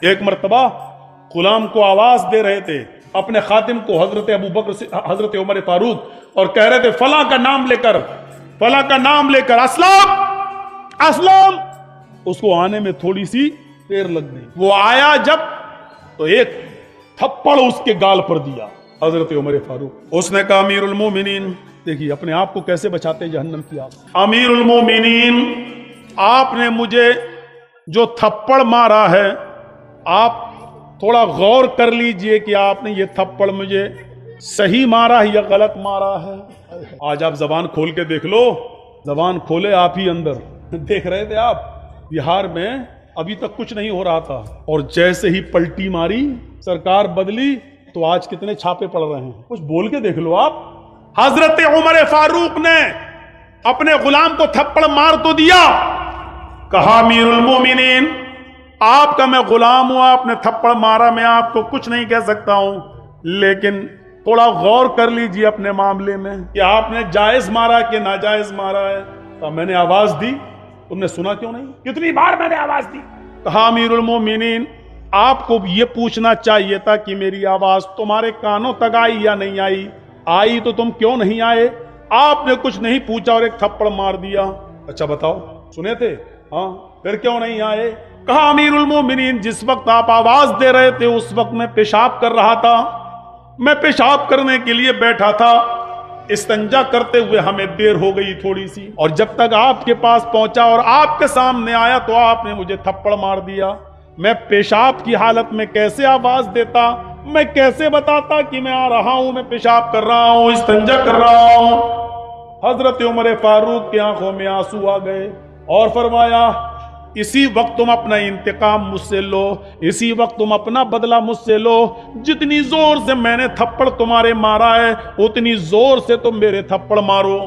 ایک مرتبہ غلام کو آواز دے رہے تھے اپنے خادم کو حضرت ابو بکر سے حضرت عمر فاروق اور کہہ رہے تھے فلاں کا نام لے کر اسلم. اس کو آنے میں تھوڑی سی دیر لگ گئی. وہ آیا جب تو ایک تھپڑ اس کے گال پر دیا حضرت عمر فاروق. اس نے کہا امیر المومنین، دیکھیے اپنے آپ کو کیسے بچاتے جہنم کی آگ. امیر المومنین، آپ نے مجھے جو تھپڑ مارا ہے آپ تھوڑا غور کر لیجئے کہ آپ نے یہ تھپڑ مجھے صحیح مارا ہے یا غلط مارا ہے. آج آپ زبان کھول کے دیکھ لو، زبان کھولے آپ ہی اندر. دیکھ رہے تھے آپ بہار میں ابھی تک کچھ نہیں ہو رہا تھا اور جیسے ہی پلٹی ماری سرکار بدلی تو آج کتنے چھاپے پڑ رہے ہیں. کچھ بول کے دیکھ لو آپ. حضرت عمر فاروق نے اپنے غلام کو تھپڑ مار تو دیا، کہا امیر المومنین آپ کا میں غلام ہوں، آپ نے تھپڑ مارا، میں آپ کو کچھ نہیں کہہ سکتا ہوں، لیکن تھوڑا غور کر لیجئے اپنے معاملے میں کہ آپ نے جائز مارا کہ ناجائز مارا ہے. تو میں نے آواز دی، تم نے سنا کیوں نہیں؟ کتنی بار میں نے آواز دی. کہا امیر المومنین آپ کو یہ پوچھنا چاہیے تھا کہ میری آواز تمہارے کانوں تک آئی یا نہیں آئی. آئی تو تم کیوں نہیں آئے؟ آپ نے کچھ نہیں پوچھا اور ایک تھپڑ مار دیا. اچھا بتاؤ سنے تھے؟ ہاں، پھر کیوں نہیں آئے؟ کہا امیر المومنین جس وقت آپ آواز دے رہے تھے اس وقت میں پیشاب کر رہا تھا، میں پیشاب کرنے کے لیے بیٹھا تھا، استنجا کرتے ہوئے ہمیں دیر ہو گئی تھوڑی سی، اور جب تک آپ کے پاس پہنچا اور آپ کے سامنے آیا تو آپ نے مجھے تھپڑ مار دیا. میں پیشاب کی حالت میں کیسے آواز دیتا، میں کیسے بتاتا کہ میں آ رہا ہوں، میں پیشاب کر رہا ہوں، استنجا کر رہا ہوں. حضرت عمر فاروق کی آنکھوں میں آنسو آ گئے اور فرمایا اسی وقت تم اپنا انتقام مجھ سے لو، اسی وقت تم اپنا بدلہ مجھ سے لو. جتنی زور سے میں نے تھپڑ تمہارے مارا ہے اتنی زور سے تم میرے تھپڑ مارو.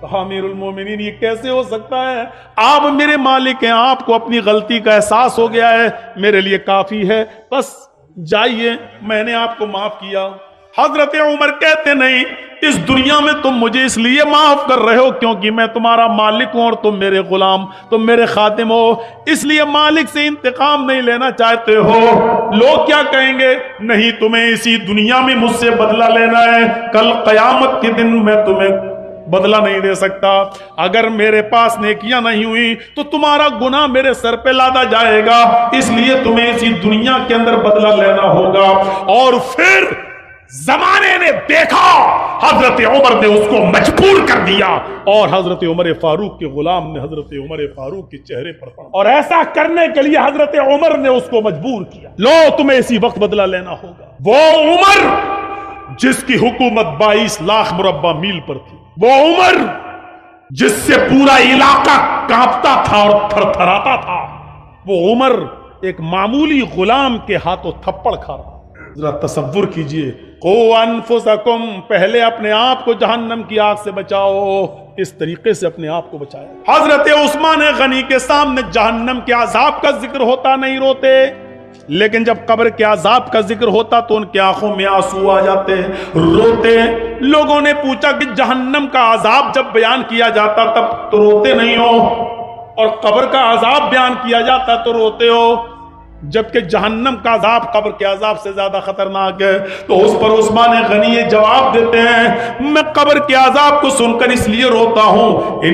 کہا امیر المومنین یہ کیسے ہو سکتا ہے؟ آپ میرے مالک ہیں، آپ کو اپنی غلطی کا احساس ہو گیا ہے، میرے لیے کافی ہے، بس جائیے، میں نے آپ کو معاف کیا. حضرت عمر کہتے نہیں، اس دنیا میں تم مجھے اس لیے معاف کر رہے ہو کیونکہ میں تمہارا مالک ہوں اور تم میرے غلام، تم میرے خادم ہو، اس لیے مالک سے انتقام نہیں لینا چاہتے ہو. لوگ کیا کہیں گے؟ نہیں، تمہیں اسی دنیا میں مجھ سے بدلہ لینا ہے، کل قیامت کے دن میں تمہیں بدلہ نہیں دے سکتا. اگر میرے پاس نیکیاں نہیں ہوئی تو تمہارا گناہ میرے سر پہ لادا جائے گا، اس لیے تمہیں اسی دنیا کے اندر بدلہ لینا ہوگا. اور پھر زمانے نے دیکھا حضرت عمر نے اس کو مجبور کر دیا اور حضرت عمر فاروق کے غلام نے حضرت عمر فاروق کے چہرے پر پڑا اور ایسا کرنے کے لیے حضرت عمر نے اس کو مجبور کیا. لو تمہیں اسی وقت بدلہ لینا ہوگا. وہ عمر جس کی حکومت 22 لاکھ مربع میل پر تھی، وہ عمر جس سے پورا علاقہ کانپتا تھا اور تھر تھراتا تھا، وہ عمر ایک معمولی غلام کے ہاتھوں تھپڑ کھا رہا. ذرا تصور کیجئے، قو انفسکم، پہلے اپنے آپ کو جہنم کی آگ سے بچاؤ. اس طریقے سے اپنے آپ کو بچایا. حضرت عثمان غنی کے سامنے جہنم کے عذاب کا ذکر ہوتا نہیں روتے، لیکن جب قبر کے عذاب کا ذکر ہوتا تو ان کی آنکھوں میں آنسو آ جاتے، روتے. لوگوں نے پوچھا کہ جہنم کا عذاب جب بیان کیا جاتا تب تو روتے نہیں ہو، اور قبر کا عذاب بیان کیا جاتا تو روتے ہو، جبکہ جہنم کا عذاب قبر کے عذاب سے زیادہ خطرناک ہے. تو اس پر عثمان غنی یہ جواب دیتے ہیں، میں قبر کے عذاب کو سن کر اس لیے روتا ہوں،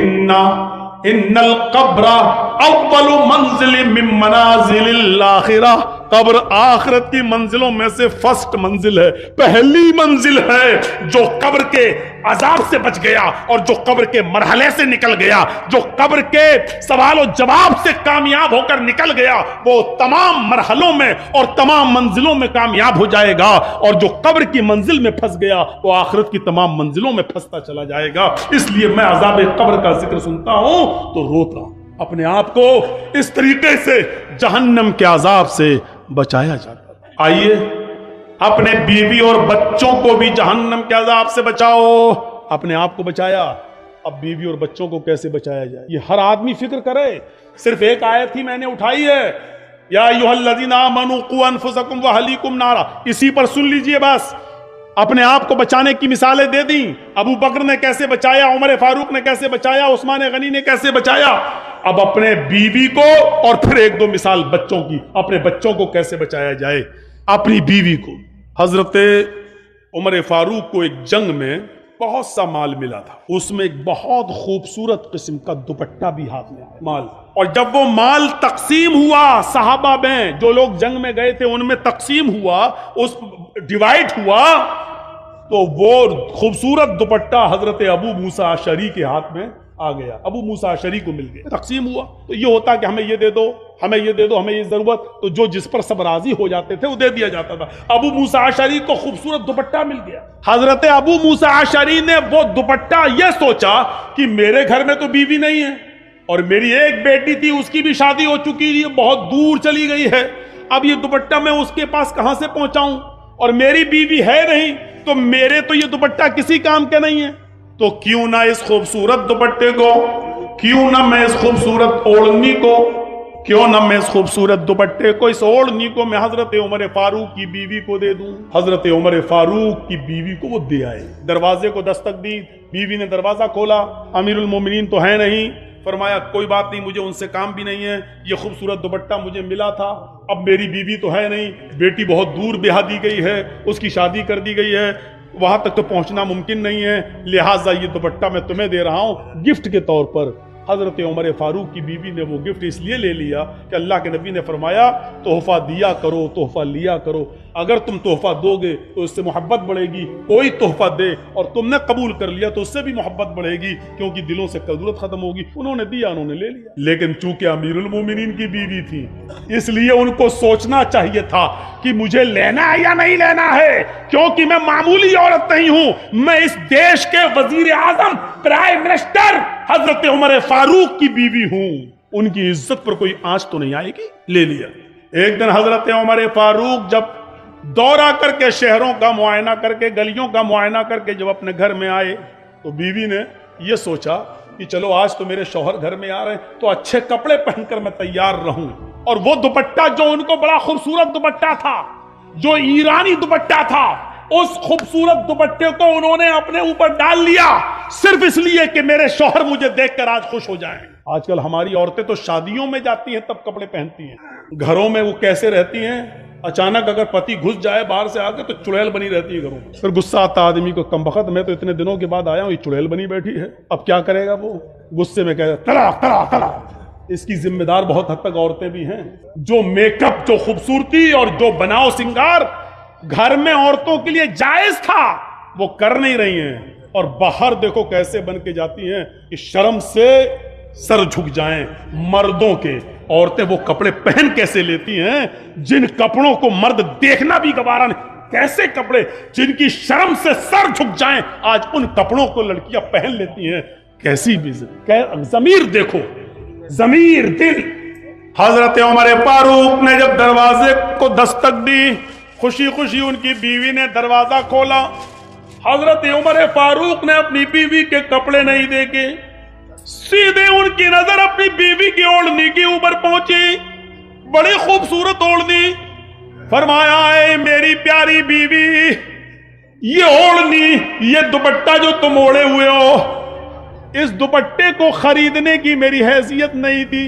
ان القبر اول منزل من منازل الاخرہ، قبر آخرت کی منزلوں میں سے فرسٹ منزل ہے، پہلی منزل ہے. جو قبر کے عذاب سے بچ گیا اور جو قبر کے مرحلے سے نکل گیا، جو قبر کے سوال و جواب سے کامیاب ہو کر نکل گیا، وہ تمام مرحلوں میں اور تمام منزلوں میں کامیاب ہو جائے گا، اور جو قبر کی منزل میں پھنس گیا وہ آخرت کی تمام منزلوں میں پھنستا چلا جائے گا. اس لیے میں عذاب قبر کا ذکر سنتا ہوں تو روتا ہوں. اپنے آپ کو اس طریقے سے جہنم کے عذاب سے بچایا جاتا ہے. آئیے اپنے بیوی اور بچوں کو بھی جہنم کے عذاب سے بچاؤ. اپنے آپ کو بچایا، اب بیوی اور بچوں کو کیسے بچایا جائے یہ ہر آدمی فکر کرے. صرف ایک آیت ہی میں نے اٹھائی ہے، یا ایھا الذین آمنوا قوا انفسکم واہلیکم نارا، اسی پر سن لیجئے بس. اپنے آپ کو بچانے کی مثالیں دے دیں. ابو بکر نے کیسے بچایا، عمر فاروق نے کیسے بچایا، عثمان غنی نے کیسے بچایا. اب اپنے بیوی کو اور پھر ایک دو مثال بچوں کی، اپنے بچوں کو کیسے بچایا جائے، اپنی بیوی کو۔ حضرت عمر فاروق کو ایک جنگ میں بہت سا مال ملا تھا، اس میں ایک بہت خوبصورت قسم کا دوپٹہ بھی ہاتھ میں آیا مال، اور جب وہ مال تقسیم ہوا صحابہ میں، جو لوگ جنگ میں گئے تھے ان میں تقسیم ہوا، اس ڈیوائڈ ہوا، تو وہ خوبصورت دوپٹہ حضرت ابو موسیٰ اشعری کے ہاتھ میں آ گیا، ابو موسیٰ اشعری کو مل گیا۔ تقسیم ہوا تو یہ ہوتا کہ ہمیں یہ دے دو، ہمیں یہ دے دو، ہمیں یہ ضرورت، تو جو جس پر سب راضی ہو جاتے تھے وہ دے دیا جاتا تھا۔ ابو موسیٰ اشعری کو خوبصورت دوپٹہ مل گیا۔ حضرت ابو موسیٰ اشعری نے وہ دوپٹہ یہ سوچا کہ میرے گھر میں تو بیوی نہیں ہے، اور میری ایک بیٹی تھی اس کی بھی شادی ہو چکی ہے، بہت دور چلی گئی ہے، اب یہ دوپٹہ میں اس کے پاس کہاں سے پہنچاؤں، اور میری بیوی ہے نہیں، تو میرے تو یہ دوپٹہ کسی کام کے نہیں ہے، تو کیوں نہ اس خوبصورت دوپٹے کو، کیوں نہ میں اس خوبصورت اوڑھنی کو، کیوں نہ میں اس خوبصورت دوپٹے کو، اس اوڑھنی کو میں حضرت عمر فاروق کی بیوی کو دے دوں۔ حضرت عمر فاروق کی بیوی کو وہ دے آئے، دروازے کو دستک دی، بیوی نے دروازہ کھولا، امیر المومنین تو ہے نہیں، فرمایا کوئی بات نہیں، مجھے ان سے کام بھی نہیں ہے، یہ خوبصورت دوپٹہ مجھے ملا تھا، اب میری بیوی تو ہے نہیں، بیٹی بہت دور بیاہ دی گئی ہے، اس کی شادی کر دی گئی ہے، وہاں تک تو پہنچنا ممکن نہیں ہے، لہٰذا یہ دوپٹہ میں تمہیں دے رہا ہوں گفٹ کے طور پر۔ حضرت عمر فاروق کی بیوی نے وہ گفٹ اس لیے لے لیا کہ اللہ کے نبی نے فرمایا تحفہ دیا کرو، تحفہ لیا کرو، اگر تم تحفہ دو گے تو اس سے محبت بڑھے گی، کوئی تحفہ دے اور تم نے قبول کر لیا تو اس سے بھی محبت بڑھے گی، کیونکہ دلوں سے کدورت ختم ہوگی۔ انہوں نے دیا، انہوں نے لے لیا، لیکن چونکہ امیر المومنین کی بیوی تھی اس لیے ان کو سوچنا چاہیے تھا کہ مجھے لینا ہے یا نہیں لینا ہے، کیونکہ میں معمولی عورت نہیں ہوں، میں اس دیش کے وزیر اعظم، پرائم منسٹر حضرت عمر فاروق کی بیوی ہوں، ان کی عزت پر کوئی آنچ تو نہیں آئے گی، لے لیا۔ ایک دن حضرت عمر فاروق جب دورہ کر کے شہروں کا معائنہ کر کے، گلیوں کا معائنہ کر کے جب اپنے گھر میں آئے تو بیوی نے یہ سوچا کہ چلو آج تو میرے شوہر گھر میں آ رہے ہیں تو اچھے کپڑے پہن کر میں تیار رہوں، اور وہ دوپٹہ جو ان کو بڑا خوبصورت دوپٹہ تھا، جو ایرانی دوپٹہ تھا، اس خوبصورت دوپٹے کو انہوں نے اپنے اوپر ڈال لیا صرف اس لیے کہ میرے شوہر مجھے دیکھ کر آج خوش ہو جائیں۔ آج کل ہماری عورتیں تو شادیوں میں جاتی ہیں تب کپڑے پہنتی ہیں، گھروں میں وہ کیسے رہتی ہیں، اچانک اگر پتی گھس جائے باہر سے آ کے تو چڑیل بنی رہتی ہے گھروں میں، پھر غصہ آتا آدمی کو، کم بخت میں تو اتنے دنوں کے بعد آیا ہوں، یہ چڑیل بنی بیٹھی ہے، اب کیا کرے گا وہ، غصے میں کہے گا طلاق طلاق طلاق۔ اس کی ذمہ دار بہت حد تک عورتیں بھی ہیں، جو میک اپ، جو خوبصورتی اور جو بناؤ سنگار گھر میں عورتوں کے لیے جائز تھا وہ کر نہیں رہی ہیں، اور باہر دیکھو کیسے بن کے جاتی ہیں کہ شرم سے سر جھک جائیں مردوں کے۔ عورتیں وہ کپڑے پہن کیسے لیتی ہیں جن کپڑوں کو مرد دیکھنا بھی گوارا نہیں، کیسے کپڑے جن کی شرم سے سر جھک جائیں، آج ان کپڑوں کو لڑکیاں پہن لیتی ہیں، کیسی بھی ضمیر دیکھو، ضمیر، دل۔ حضرت عمر فاروق نے جب دروازے کو دستک دی، خوشی خوشی ان کی بیوی نے دروازہ کھولا، حضرت عمر فاروق نے اپنی بیوی کے کپڑے نہیں دیکھے، سیدھے ان کی نظر اپنی بیوی کی اوڑھنی کے اوپر پہنچی، بڑی خوبصورت اوڑھنی، فرمایا اے میری پیاری بیوی، یہ اوڑھنی، یہ دوپٹہ جو تم اوڑھے ہوئے ہو، اس دوپٹے کو خریدنے کی میری حیثیت نہیں تھی،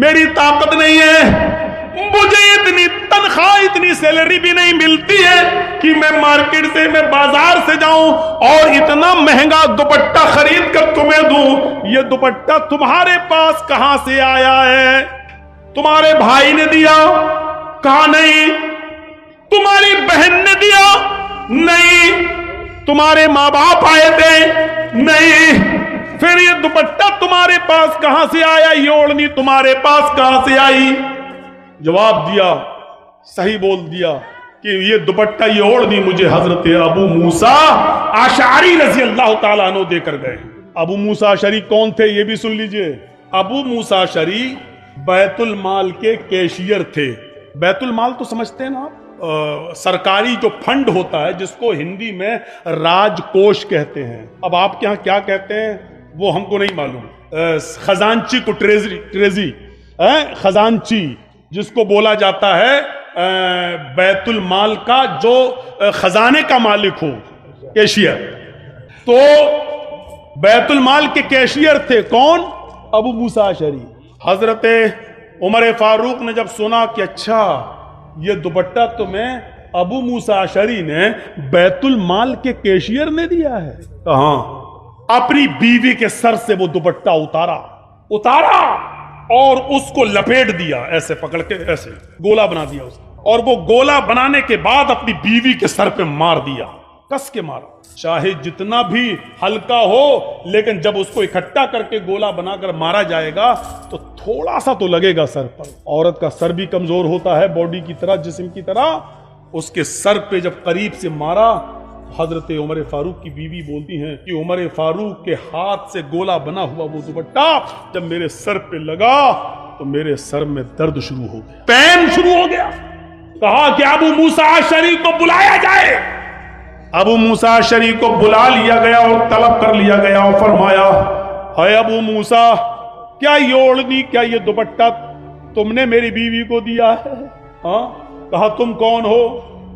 میری طاقت نہیں ہے، مجھے اتنی تنخواہ، اتنی سیلری بھی نہیں ملتی ہے کہ میں مارکیٹ سے، میں بازار سے جاؤں اور اتنا مہنگا دوپٹہ خرید کر تمہیں دوں۔ یہ دوپٹہ تمہارے پاس کہاں سے آیا ہے؟ تمہارے بھائی نے دیا؟ کہا نہیں۔ تمہاری بہن نے دیا؟ نہیں۔ تمہارے ماں باپ آئے تھے؟ نہیں۔ پھر یہ دوپٹہ تمہارے پاس کہاں سے آیا؟ یہ اوڑھنی تمہارے پاس کہاں سے آئی؟ جواب دیا، صحیح بول دیا کہ یہ دوپٹہ، یہ اوڑھنی مجھے حضرت ابو موسیٰ اشعری رضی اللہ تعالیٰ عنہ دے کر گئے۔ ابو موسیٰ اشعری کون تھے یہ بھی سن لیجئے۔ ابو موسیٰ اشعری بیت المال کے کیشیئر تھے۔ بیت المال تو سمجھتے ہیں نا آپ، سرکاری جو فنڈ ہوتا ہے جس کو ہندی میں راج کوش کہتے ہیں، اب آپ کے ہاں کیا کہتے ہیں وہ ہم کو نہیں معلوم، خزانچی کو ٹریزری، خزانچی جس کو بولا جاتا ہے بیت المال کا جو خزانے کا مالک ہو، کیشیئر۔ تو بیت المال کے کیشیئر تھے کون؟ ابو موسیٰ اشعری۔ حضرت عمر فاروق نے جب سنا کہ اچھا یہ دوپٹہ تمہیں ابو موسیٰ اشعری نے بیت المال کے کیشیئر نے دیا ہے، کہاں؟ اپنی بیوی کے سر سے وہ دوپٹہ اتارا اور اس کو لپیٹ دیا، ایسے پکڑ کے ایسے گولا بنا دیا اس کو، اور وہ گولا بنانے کے بعد اپنی بیوی کے سر پہ مار دیا، کس کے مارا۔ چاہے جتنا بھی ہلکا ہو لیکن جب اس کو اکٹھا کر کے گولا بنا کر مارا جائے گا تو تھوڑا سا تو لگے گا سر پر۔ عورت کا سر بھی کمزور ہوتا ہے باڈی کی طرح، جسم کی طرح، اس کے سر پہ جب قریب سے مارا، حضرت عمر فاروق کی بیوی بولتی ہیں کہ عمر فاروق کے ہاتھ سے گولا بنا ہوا وہ دوپٹہ جب میرے سر پہ لگا تو میرے سر میں درد شروع ہو گیا، پین شروع ہو گیا۔ کہا کہ ابو موسیٰ اشعری کو بلایا جائے۔ ابو موسیٰ اشعری کو بلا لیا گیا اور طلب کر لیا گیا اور فرمایا، اے ابو موسیٰ، کیا یہ اوڑھنی، کیا یہ دوپٹہ تم نے میری بیوی کو دیا ہے؟ ہاں؟ کہا تم کون ہو؟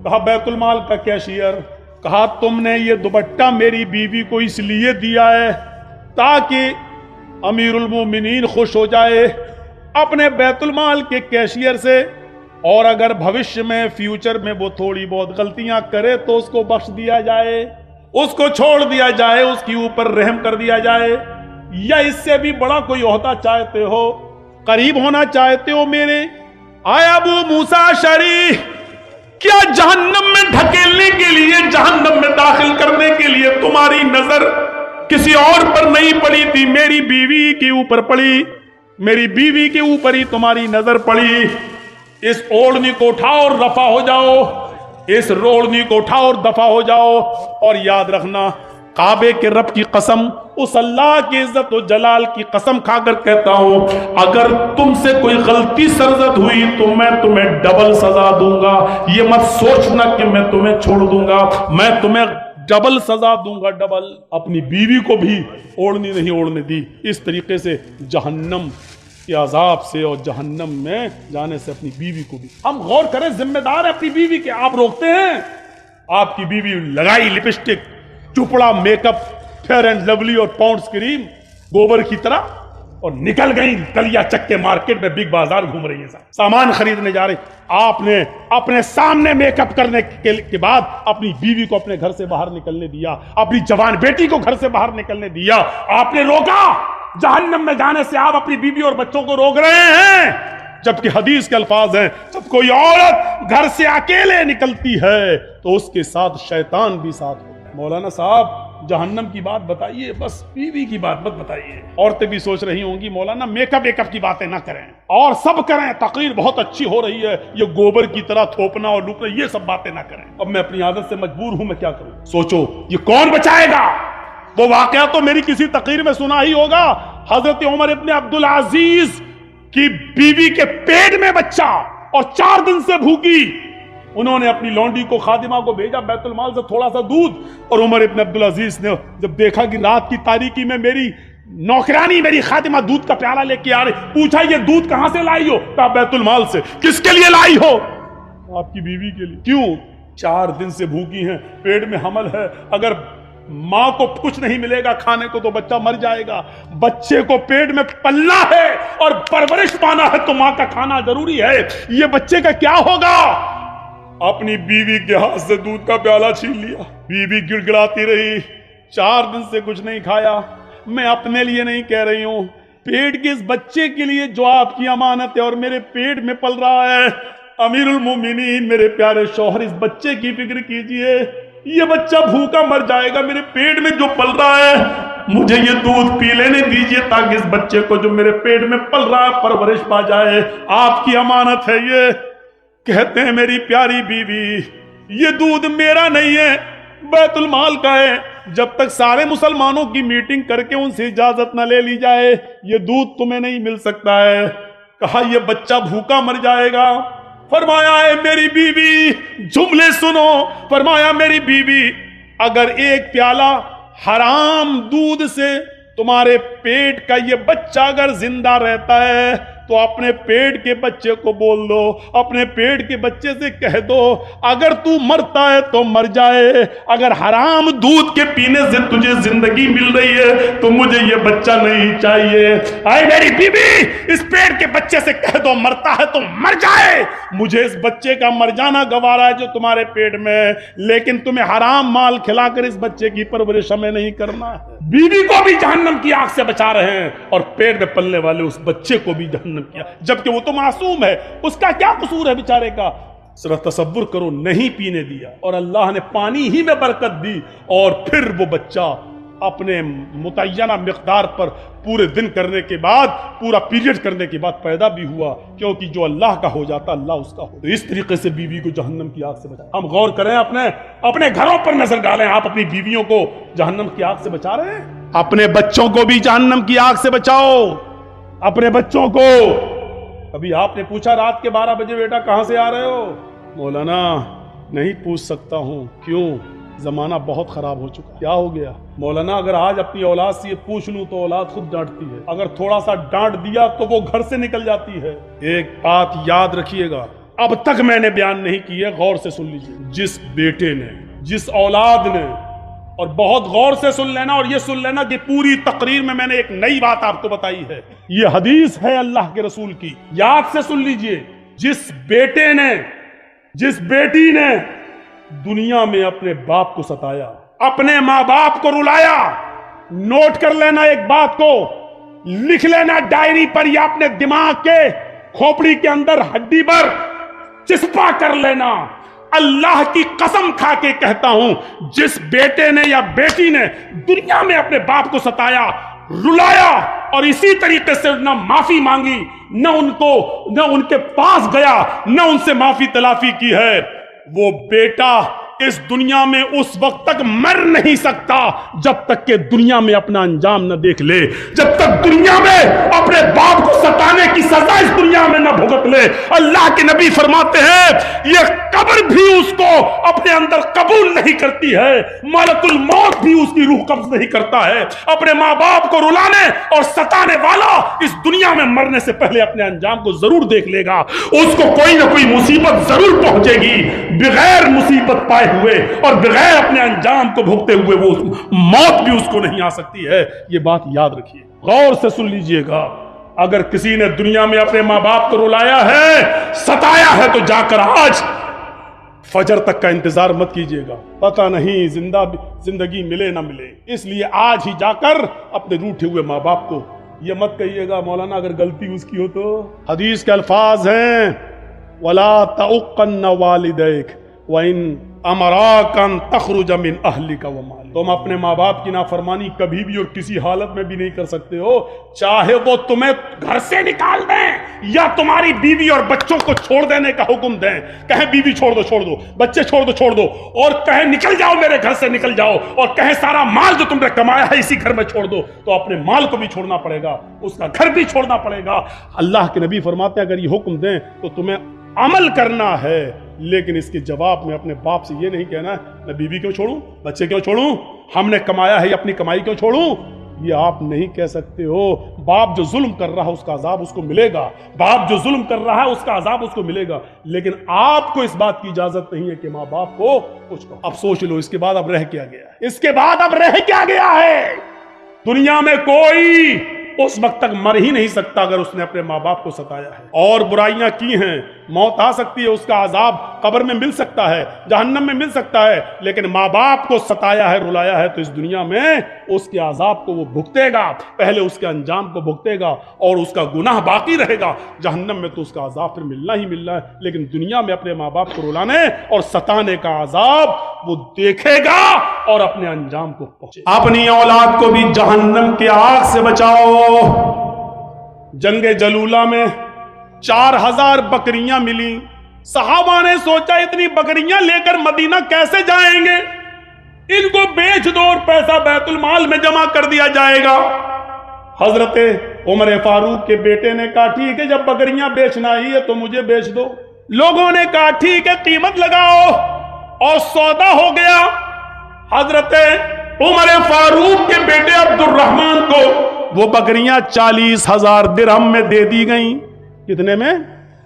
کہا بیت المال کا کیشیئر۔ کہا تم نے یہ دوپٹہ میری بیوی کو اس لیے دیا ہے تاکہ امیر المومنین خوش ہو جائے اپنے بیت المال کے کیشیئر سے، اور اگر بھوشیہ میں فیوچر میں وہ تھوڑی بہت غلطیاں کرے تو اس کو بخش دیا جائے، اس کو چھوڑ دیا جائے، اس کے اوپر رحم کر دیا جائے، یا اس سے بھی بڑا کوئی عہدہ چاہتے ہو، قریب ہونا چاہتے ہو میرے؟ آئے ابو موسیٰ اشعری، کیا جہنم میں دھکیلنے کے لیے، جہنم میں داخل کرنے کے لیے تمہاری نظر کسی اور پر نہیں پڑی تھی، میری بیوی کے اوپر پڑی، میری بیوی کے اوپر ہی تمہاری نظر پڑی۔ اس اوڑھنی کو اٹھاؤ اور رفع ہو جاؤ، اس روڑنی کو اٹھاؤ اور دفع ہو جاؤ، اور یاد رکھنا کعبے کے رب کی قسم، اس اللہ کی عزت و جلال کی قسم کھا کر کہتا ہوں، اگر تم سے کوئی غلطی سرزد ہوئی تو میں تمہیں ڈبل سزا دوں گا۔ یہ مت سوچنا کہ میں تمہیں چھوڑ دوں گا، میں تمہیں ڈبل سزا دوں گا، ڈبل۔ اپنی بیوی کو بھی اوڑھنی نہیں اوڑھنے دی، اس طریقے سے جہنم کے عذاب سے اور جہنم میں جانے سے اپنی بیوی کو بھی۔ ہم غور کریں، ذمہ دار ہے اپنی بیوی کے، آپ روکتے ہیں؟ آپ کی بیوی لگائی لپسٹک، چپڑا make up, fair and lovely اور پاؤنڈز کریم گوبر کی طرح، اور نکل گئی کلیا چکے مارکیٹ میں، بگ بازار گھوم رہی ہیں، سامان خریدنے جا رہی۔ آپ نے اپنے سامنے میک اپ کرنے کے بعد اپنی بیوی کو اپنے گھر سے باہر نکلنے دیا، اپنی جوان بیٹی کو گھر سے باہر نکلنے دیا، آپ نے روکا۔ جہنم میں جانے سے آپ اپنی بیوی اور بچوں کو روک رہے ہیں، جبکہ حدیث کے الفاظ ہیں، جب کوئی عورت گھر سے اکیلے نکلتی ہے تو اس کے ساتھ شیطان بھی ساتھ ہوتا ہے۔ مولانا صاحب جہنم کی بات بتائیے، بس بیوی کی بات مت بتائیے۔ عورتیں بھی سوچ رہی ہوں گی مولانا میک اپ کی باتیں نہ کریں، اور سب کریں، تقریر بہت اچھی ہو رہی ہے، یہ گوبر کی طرح تھوپنا اور لوٹنا، یہ سب باتیں نہ کریں۔ اب میں اپنی عادت سے مجبور ہوں، میں کیا کروں؟ سوچو یہ کون بچائے گا؟ وہ واقعہ تو میری کسی تقریر میں سنا ہی ہوگا، حضرت عمر ابن عبدالعزیز کی بیوی کے پیٹ میں بچہ اور 4 دن سے بھوکی، انہوں نے اپنی لونڈی کو، خادمہ کو بھیجا بیت المال سے تھوڑا سا دودھ، اور عمر ابن عبدالعزیز نے جب دیکھا کہ رات کی تاریکی میں میری نوکرانی، میری خادمہ دودھ کا پیالہ لے کے آ رہی، پوچھا یہ دودھ کہاں سے لائی ہو؟ کہا بیت المال سے۔ کس کے لیے لائی ہو؟ آپ کی بیوی کے لیے۔ کیوں؟ 4 دن سے بھوکی ہیں، پیٹ میں حمل ہے، اگر ماں کو کچھ نہیں ملے گا کھانے کو تو بچہ مر جائے گا، بچے کو پیٹ میں پلنا ہے اور پرورش پانا ہے تو ماں کا کھانا ضروری ہے، یہ بچے کا کیا ہوگا؟ اپنی بیوی کے ہاتھ سے دودھ کا پیالہ چھین لیا، بیوی گڑ گڑاتی رہی، 4 دن سے کچھ نہیں کھایا۔ میں اپنے لیے نہیں کہہ رہی ہوں، پیٹ کے اس بچے کے لیے جو آپ کی امانت ہے اور میرے پیٹ میں پل رہا ہے، امیر المومنین میرے پیارے شوہر، اس بچے کی فکر کیجئے، یہ بچہ بھوکا مر جائے گا، میرے پیٹ میں جو پل رہا ہے مجھے یہ دودھ پی لینے دیجئے تاکہ اس بچے کو جو میرے پیٹ میں پل رہا ہے پرورش پا جائے، آپ کی امانت ہے یہ۔ کہتے ہیں میری پیاری بیوی، یہ دودھ میرا نہیں ہے، بیت المال کا ہے، جب تک سارے مسلمانوں کی میٹنگ کر کے ان سے اجازت نہ لے لی جائے یہ دودھ تمہیں نہیں مل سکتا ہے۔ کہا یہ بچہ بھوکا مر جائے گا۔ فرمایا اے میری بیوی، جملے سنو، فرمایا میری بیوی، اگر ایک پیالہ حرام دودھ سے تمہارے پیٹ کا یہ بچہ اگر زندہ رہتا ہے تو اپنے پیٹ کے بچے کو بول دو, اپنے پیٹ کے بچے سے کہہ دو اگر تو مرتا ہے تو مر جائے, اگر حرام دودھ کے پینے سے تجھے زندگی مل رہی ہے تو مجھے یہ بچہ نہیں چاہیے. اے میری بیوی, اس پیٹ کے بچے سے کہہ دو مرتا ہے تو مر جائے, مجھے اس بچے کا مر جانا گوارا ہے جو تمہارے پیٹ میں ہے, لیکن تمہیں حرام مال کھلا کر اس بچے کی پرورش ہمیں نہیں کرنا ہے. بیوی کو بھی جہنم کی آگ سے بچا رہے ہیں اور پیٹ میں پلنے والے اس بچے کو بھی جہنم کیا, جبکہ وہ تو معصوم ہے, اس کا کیا قصور ہے بیچارے کا. صرف تصور کرو, نہیں پینے دیا اور اللہ نے پانی ہی میں برکت دی, اور پھر وہ بچہ اپنے متعینہ مقدار پر پورے دن کرنے کے بعد, پورا پیریڈ کرنے کے بعد پیدا بھی ہوا, کیونکہ جو اللہ کا ہو جاتا اللہ اس کا ہو. تو اس طریقے سے بیوی کو جہنم کی آگ سے بچائیں. ہم غور کریں, اپنے گھروں پر نظر ڈالیں, آپ اپنی بیویوں کو جہنم کی آگ سے بچا رہے ہیں؟ اپنے بچوں کو بھی جہنم کی آگ سے بچاؤ, اپنے بچوں کو. ابھی آپ نے پوچھا رات کے 12 بجے بیٹا کہاں سے آ رہے ہو؟ مولانا نہیں پوچھ سکتا ہوں. کیوں؟ زمانہ بہت خراب ہو چکا. کیا ہو گیا؟ مولانا اگر آج اپنی اولاد سے یہ پوچھ لوں تو اولاد خود ڈانٹتی ہے, اگر تھوڑا سا ڈانٹ دیا تو وہ گھر سے نکل جاتی ہے. ایک بات یاد رکھیے گا, اب تک میں نے بیان نہیں کی ہے, غور سے سن لیجیے. جس بیٹے نے, جس اولاد نے, اور بہت غور سے سن لینا, اور یہ سن لینا کہ پوری تقریر میں نے ایک نئی بات آپ کو بتائی ہے, یہ حدیث ہے اللہ کے رسول کی, یاد سے سن لیجیے. جس بیٹے نے, جس بیٹی نے دنیا میں اپنے باپ کو ستایا, اپنے ماں باپ کو رلایا, نوٹ کر لینا ایک بات کو, لکھ لینا ڈائری پر یا اپنے دماغ کے کھوپڑی کے اندر ہڈی پر چسپا کر لینا. اللہ کی قسم کھا کے کہتا ہوں, جس بیٹے نے یا بیٹی نے دنیا میں اپنے باپ کو ستایا, رلایا, اور اسی طریقے سے نہ معافی مانگی, نہ ان کے پاس گیا, نہ ان سے معافی تلافی کی ہے, وہ بیٹا اس دنیا میں اس وقت تک مر نہیں سکتا جب تک کہ دنیا میں اپنا انجام نہ دیکھ لے, جب تک دنیا میں اپنے باپ کو ستانے کی سزا اس دنیا میں نہ بھگت لے. اللہ کے نبی فرماتے ہیں یہ قبر بھی اس کو اپنے اندر قبول نہیں کرتی ہے, ملک الموت بھی اس کی روح قبض نہیں کرتا ہے. اپنے ماں باپ کو رلانے اور ستانے والا اس دنیا میں مرنے سے پہلے اپنے انجام کو ضرور دیکھ لے گا. اس کو کوئی نہ کوئی مصیبت ضرور پہنچے گی, بغیر مصیبت پائے ہوئے اور بغیر اپنے انجام کو بھگتے ہوئے وہ موت بھی اس کو نہیں آ سکتی ہے. یہ بات یاد رکھیے, غور سے سن لیجئے گا. اگر کسی نے دنیا میں اپنے ماں باپ کو رلایا ہے, ستایا ہے, تو جا کر آج فجر تک کا انتظار مت کیجئے گا, پتہ نہیں زندگی ملے نہ ملے. اس لیے آج ہی جا کر اپنے روٹھے ہوئے ماں باپ کو یہ مت کہیے گا مولانا اگر غلطی اس کی ہو تو. حدیث کے الفاظ ہیں وَلَا تَعُقَّنَّ وَالِدَيْكَ وَإِنْ أَمَرَاكَ أَن تَخْرُجَ مِنْ أَهْلِكَ وَمَالِكَ. تم اپنے ماں باپ کی نافرمانی کبھی بھی اور کسی حالت میں بھی نہیں کر سکتے ہو, چاہے وہ تمہیں گھر سے نکال دیں یا تمہاری بیوی اور بچوں کو چھوڑ دینے کا حکم دیں. کہیں بیوی چھوڑ دو, بچے چھوڑ دو, اور کہیں نکل جاؤ میرے گھر سے نکل جاؤ, اور کہیں سارا مال جو تم نے کمایا ہے اسی گھر میں چھوڑ دو, تو اپنے مال کو بھی چھوڑنا پڑے گا, اس کا گھر بھی چھوڑنا پڑے گا. اللہ کے نبی فرماتے ہیں اگر یہ حکم دیں تو تمہیں عمل کرنا ہے, لیکن اس کے جواب میں اپنے باپ سے یہ نہیں کہنا ہے میں بیوی کیوں چھوڑوں, بچے کیوں چھوڑوں, ہم نے کمایا ہے اپنی کمائی کیوں چھوڑوں. یہ آپ نہیں کہہ سکتے ہو. باپ جو ظلم کر رہا ہے اس کا عذاب اس کو ملے گا, باپ جو ظلم کر رہا ہے اس کا عذاب اس کو ملے گا, لیکن آپ کو اس بات کی اجازت نہیں ہے کہ ماں باپ کو کچھ کہو. اب سوچ لو اس کے بعد اب رہ کیا گیا ہے, اس کے بعد اب رہ کیا گیا ہے. دنیا میں کوئی اس وقت تک مر ہی نہیں سکتا اگر اس نے اپنے ماں باپ کو ستایا ہے اور برائیاں کی ہیں. موت آ سکتی ہے, اس کا عذاب قبر میں مل سکتا ہے, جہنم میں مل سکتا ہے, لیکن ماں باپ کو ستایا ہے, رلایا ہے تو اس دنیا میں اس کے عذاب کو وہ بھگتے گا. پہلے اس کے انجام کو بھگتے گا اور اس کا گناہ باقی رہے گا. جہنم میں تو اس کا عذاب پھر ملنا ہی ملنا ہے, لیکن دنیا میں اپنے ماں باپ کو رلانے اور ستانے کا عذاب وہ دیکھے گا اور اپنے انجام کو پہنچے. اپنی اولاد کو بھی جہنم کی آگ سے بچاؤ. جنگ جلولہ میں 4000 بکریاں ملی. صحابہ نے سوچا اتنی بکریاں لے کر مدینہ کیسے جائیں گے, ان کو بیچ دو اور پیسہ بیت المال میں جمع کر دیا جائے گا. حضرت عمر فاروق کے بیٹے نے کہا ٹھیک ہے, جب بکریاں بیچنا ہی ہے تو مجھے بیچ دو. لوگوں نے کہا ٹھیک ہے قیمت لگاؤ, اور سودا ہو گیا. حضرت عمر فاروق کے بیٹے عبد الرحمن کو وہ بکریاں 40,000 درہم میں دے دی گئیں. کتنے میں؟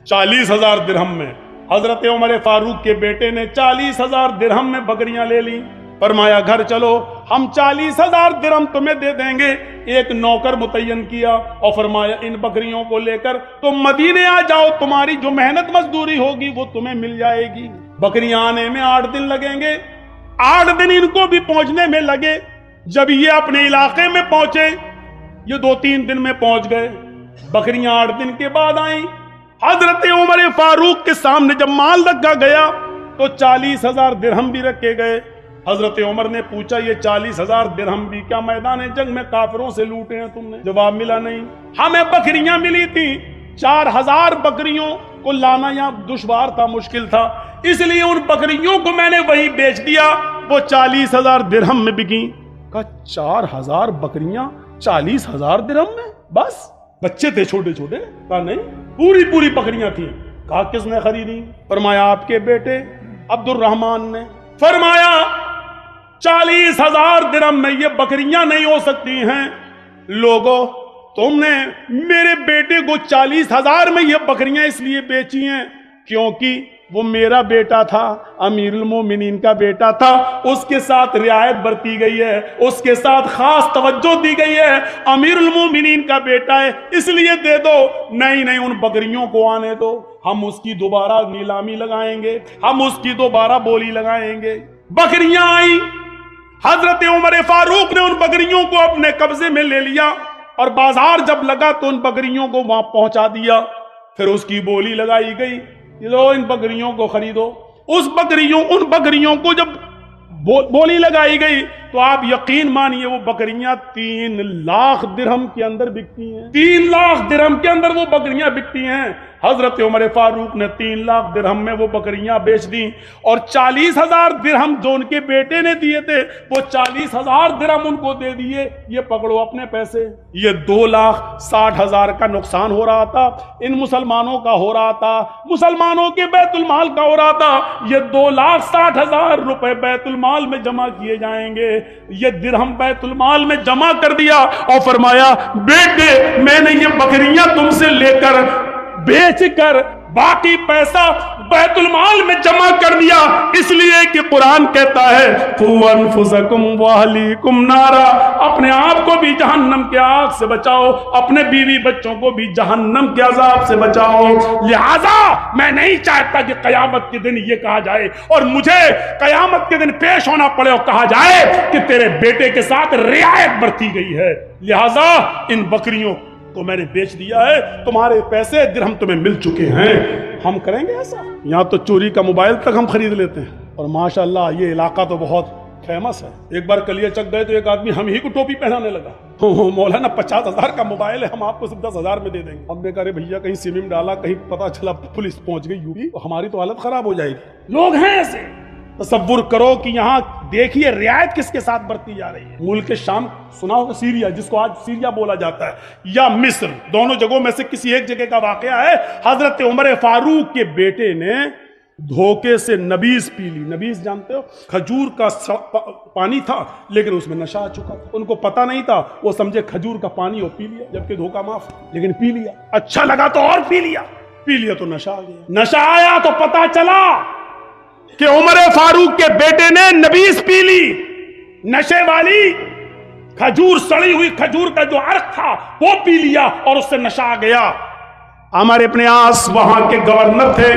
40,000 درہم میں۔ حضرت عمر فاروق کے بیٹے نے 40,000 درہم میں بکریاں لے لی۔ فرمایا گھر چلو، ہم 40,000 درہم تمہیں دے دیں گے۔ ایک نوکر متعین کیا اور فرمایا ان بکریوں کو لے کر تم مدینے آ جاؤ، تمہاری جو محنت مزدوری ہوگی وہ تمہیں مل جائے گی۔ بکریاں آنے میں 8 دن لگیں گے۔ 8 دن ان کو بھی پہنچنے میں لگے۔ جب یہ اپنے علاقے میں پہنچے، یہ 2-3 دن میں پہنچ گئے۔ بکریاں 8 دن کے بعد آئیں۔ حضرت عمر فاروق کے سامنے جب مال رکھا گیا تو 40,000 درہم بھی رکھے گئے۔ حضرت عمر نے پوچھا یہ 40,000 درہم بھی کیا میدان جنگ میں کافروں سے لوٹے ہیں تم نے؟ جواب ملا نہیں، ہمیں بکریاں ملی تھی، 4,000 بکریوں کو لانا یہاں دشوار تھا، مشکل تھا، اس لیے ان بکریوں کو میں نے وہی بیچ دیا، وہ 40,000 درہم میں بکیں۔ کہا 4,000 بکریاں 40,000 درہم میں؟ بس بچے تھے چھوٹے چھوٹے؟ کہا نہیں، پوری بکریاں تھیں۔ کہا کس نے خریدی؟ فرمایا آپ کے بیٹے عبد الرحمن نے۔ فرمایا 40,000 درہم میں یہ بکریاں نہیں ہو سکتی ہیں۔ لوگو تم نے میرے بیٹے کو 40,000 میں یہ بکریاں اس لیے بیچی ہیں کیونکہ وہ میرا بیٹا تھا، امیر المومنین کا بیٹا تھا، اس کے ساتھ رعایت برتی گئی ہے، اس کے ساتھ خاص توجہ دی گئی ہے، امیر المومنین کا بیٹا ہے اس لیے دے دو۔ نہیں ان بکریوں کو آنے دو، ہم اس کی دوبارہ نیلامی لگائیں گے، ہم اس کی دوبارہ بولی لگائیں گے۔ بکریاں آئیں، حضرت عمر فاروق نے ان بکریوں کو اپنے قبضے میں لے لیا اور بازار جب لگا تو ان بکریوں کو وہاں پہنچا دیا۔ پھر اس کی بولی لگائی گئی، لو ان بکریوں کو خریدو۔ ان بکریوں کو جب بولی لگائی گئی تو آپ یقین مانیے وہ بکریاں 3 لاکھ درہم کے اندر بکتی ہیں۔ 3 لاکھ درہم کے اندر وہ بکریاں بکتی ہیں۔ حضرت عمر فاروق نے 3 لاکھ درہم میں وہ بکریاں بیچ دیں اور 40,000 درہم جو ان کے بیٹے نے دیے تھے وہ 40,000 درہم ان کو دے دیے۔ یہ پکڑو اپنے پیسے۔ یہ 2,60,000 کا نقصان ہو رہا تھا، ان مسلمانوں کا ہو رہا تھا، مسلمانوں کے بیت المال کا ہو رہا تھا۔ یہ 2,60,000 روپے بیت المال میں جمع کیے جائیں گے۔ یہ درہم بیت المال میں جمع کر دیا اور فرمایا بیٹے میں نے یہ بکریاں تم سے لے کر بیچ کر باقی پیسہ بیت المال میں جمع کر دیا، اس لیے کہ قرآن کہتا ہے قُوْ أَنفُسَكُمْ وَأَهْلِيكُمْ نَارًا، اپنے آپ کو بھی جہنم کے آگ سے بچاؤ، اپنے بیوی بچوں کو بھی جہنم کے عذاب سے بچاؤ۔ لہذا میں نہیں چاہتا کہ قیامت کے دن یہ کہا جائے اور مجھے قیامت کے دن پیش ہونا پڑے اور کہا جائے کہ تیرے بیٹے کے ساتھ رعایت برتی گئی ہے، لہذا ان بکریوں تو میں نے بیچ دیا ہے، تمہارے پیسے درہم تمہیں مل چکے ہیں۔ ہم کریں گے ایسا؟ یہاں تو چوری کا موبائل تک ہم خرید لیتے ہیں، اور ماشاءاللہ یہ علاقہ تو بہت فیمس ہے۔ ایک بار کلیہ چک گئے تو ایک آدمی ہم ہی کو ٹوپی پہنانے لگا، مولانا 50,000 کا موبائل ہے، ہم آپ کو صرف 10,000 میں دے دیں گے۔ ہم نے کہا بھیا کہیں سم میں ڈالا، کہیں پتا چلا پولیس پہنچ گئی یوپی، ہماری تو حالت خراب ہو جائے گی۔ لوگ ہیں ایسے۔ تصور کرو کہ یہاں دیکھیے رعایت کس کے ساتھ برتی جا رہی ہے۔ ملک شام سنا ہوگا، سیریا جس کو آج سیریا بولا جاتا ہے، یا مصر، دونوں جگہوں میں سے کسی ایک جگہ کا واقعہ ہے۔ حضرت عمر فاروق کے بیٹے نے دھوکے سے نبیذ پی لی۔ نبیذ جانتے ہو؟ کھجور کا پانی تھا لیکن اس میں نشہ آ چکا تھا، ان کو پتا نہیں تھا، وہ سمجھے کھجور کا پانی اور پی لیا، جبکہ دھوکہ معاف، لیکن پی لیا، اچھا لگا تو اور پی لیا تو نشہ آ گیا۔ نشہ آیا تو پتا چلا کہ عمر فاروق کے بیٹے نے نبیذ پی لی، نشے والی کھجور، سڑی ہوئی کھجور کا جو عرق تھا وہ پی لیا اور اس سے نشہ آ گیا۔ عمر ابن عاص وہاں کے گورنر تھے۔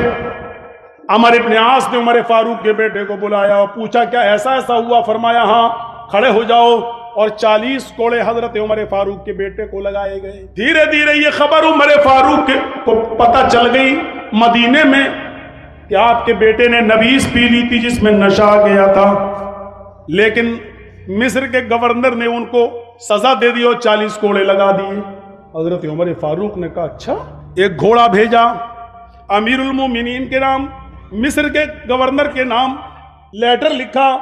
عمر ابن عاص نے عمر فاروق کے بیٹے کو بلایا اور پوچھا کیا ایسا ہوا؟ فرمایا ہاں، کھڑے ہو جاؤ، اور 40 کوڑے حضرت عمر فاروق کے بیٹے کو لگائے گئے۔ دھیرے دھیرے یہ خبر عمر فاروق کو پتہ چل گئی مدینے میں کہ آپ کے بیٹے نے نبیذ پی لی تھی جس میں نشہ آ گیا تھا، لیکن مصر کے گورنر نے ان کو سزا دے دی اور 40 کوڑے لگا دیے۔ حضرت عمر فاروق نے کہا اچھا۔ ایک گھوڑا بھیجا امیر المومنین کے نام، مصر کے گورنر کے نام، لیٹر لکھا،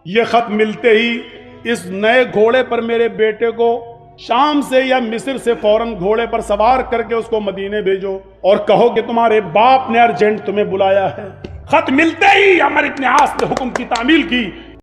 یہ خط ملتے ہی اس نئے گھوڑے پر میرے بیٹے کو شام سے یا مصر سے فوراً گھوڑے پر سوار کر کے اس کو مدینے بھیجو اور کہو کہ تمہارے باپ نے ارجنٹ تمہیں بلایا ہے۔ خط ملتے ہی عمر ابن عاص نے حکم کی تعمیل کی